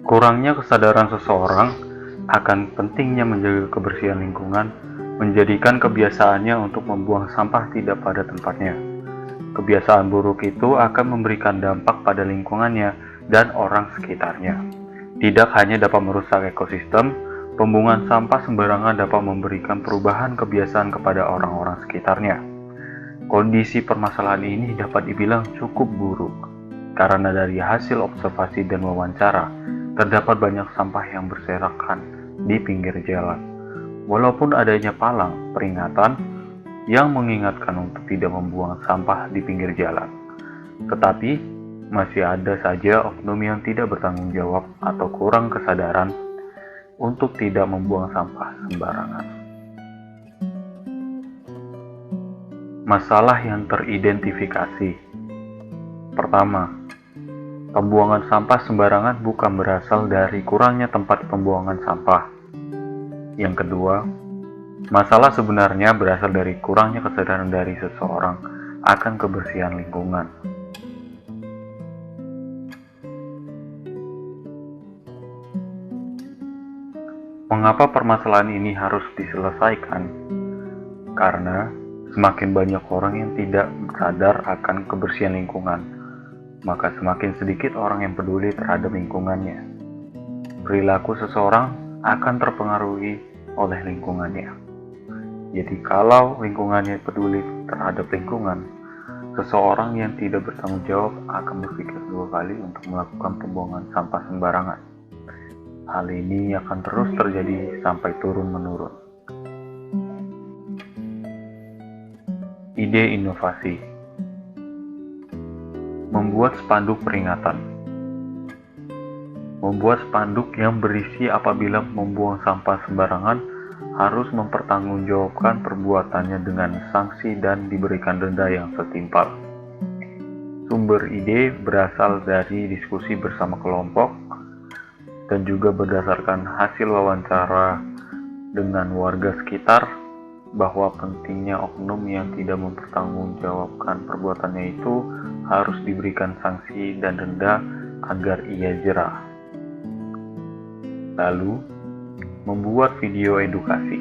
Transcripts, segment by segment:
Kurangnya kesadaran seseorang akan pentingnya menjaga kebersihan lingkungan menjadikan kebiasaannya untuk membuang sampah tidak pada tempatnya. Kebiasaan buruk itu akan memberikan dampak pada lingkungannya dan orang sekitarnya. Tidak hanya dapat merusak ekosistem, pembuangan sampah sembarangan dapat memberikan perubahan kebiasaan kepada orang-orang sekitarnya. Kondisi permasalahan ini dapat dibilang cukup buruk, karena dari hasil observasi dan wawancara, terdapat banyak sampah yang berserakan di pinggir jalan. Walaupun adanya palang peringatan yang mengingatkan untuk tidak membuang sampah di pinggir jalan, tetapi masih ada saja oknum yang tidak bertanggung jawab atau kurang kesadaran untuk tidak membuang sampah sembarangan. Masalah yang teridentifikasi. Pertama, pembuangan sampah sembarangan bukan berasal dari kurangnya tempat pembuangan sampah. Yang kedua, masalah sebenarnya berasal dari kurangnya kesadaran dari seseorang akan kebersihan lingkungan. Mengapa permasalahan ini harus diselesaikan? Karena semakin banyak orang yang tidak sadar akan kebersihan lingkungan, maka semakin sedikit orang yang peduli terhadap lingkungannya. Perilaku seseorang akan terpengaruhi oleh lingkungannya. Jadi kalau lingkungannya peduli terhadap lingkungan, seseorang yang tidak bertanggung jawab akan berpikir dua kali untuk melakukan pembuangan sampah sembarangan. Hal ini akan terus terjadi sampai turun-menurun. Ide inovasi. Membuat spanduk peringatan. Membuat spanduk yang berisi apabila membuang sampah sembarangan harus mempertanggungjawabkan perbuatannya dengan sanksi dan diberikan denda yang setimpal. Sumber ide berasal dari diskusi bersama kelompok dan juga berdasarkan hasil wawancara dengan warga sekitar bahwa pentingnya oknum yang tidak mempertanggungjawabkan perbuatannya itu harus diberikan sanksi dan denda agar ia jerah. Lalu, membuat video edukasi.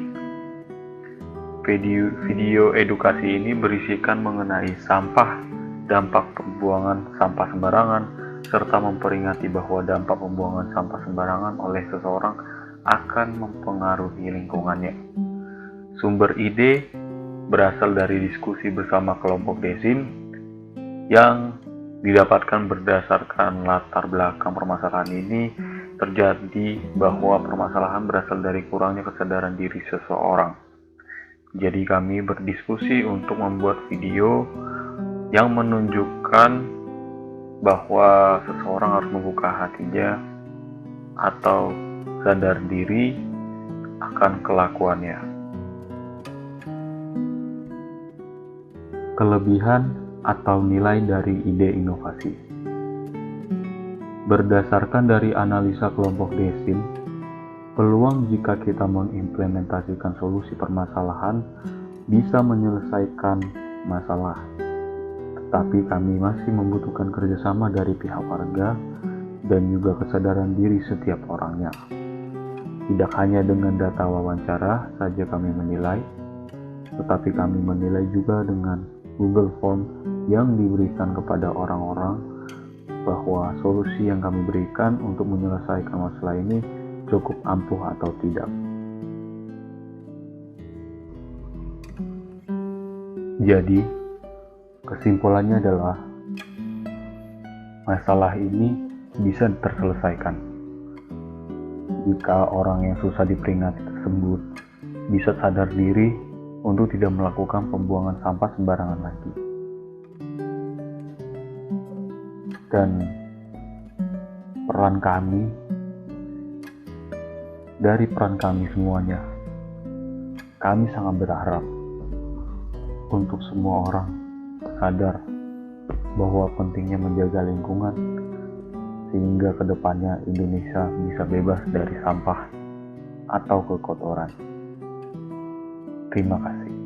Video edukasi ini berisikan mengenai sampah, dampak pembuangan sampah sembarangan, serta memperingati bahwa dampak pembuangan sampah sembarangan oleh seseorang akan mempengaruhi lingkungannya. Sumber ide berasal dari diskusi bersama kelompok Desim yang didapatkan berdasarkan latar belakang permasalahan ini terjadi bahwa permasalahan berasal dari kurangnya kesadaran diri seseorang. Jadi kami berdiskusi untuk membuat video yang menunjukkan bahwa seseorang harus membuka hatinya atau sadar diri akan kelakuannya. Kelebihan atau nilai dari ide inovasi. Berdasarkan dari analisa kelompok Desim, peluang jika kita mengimplementasikan solusi permasalahan bisa menyelesaikan masalah. Tetapi kami masih membutuhkan kerjasama dari pihak warga dan juga kesadaran diri setiap orangnya. Tidak hanya dengan data wawancara saja kami menilai, tetapi kami menilai juga dengan Google Form yang diberikan kepada orang-orang bahwa solusi yang kami berikan untuk menyelesaikan masalah ini cukup ampuh atau tidak. Jadi, kesimpulannya adalah masalah ini bisa terselesaikan jika orang yang susah diperingati tersebut bisa sadar diri untuk tidak melakukan pembuangan sampah sembarangan lagi. Dan dari peran kami semuanya, kami sangat berharap untuk semua orang sadar bahwa pentingnya menjaga lingkungan sehingga kedepannya Indonesia bisa bebas dari sampah atau kekotoran. Terima kasih.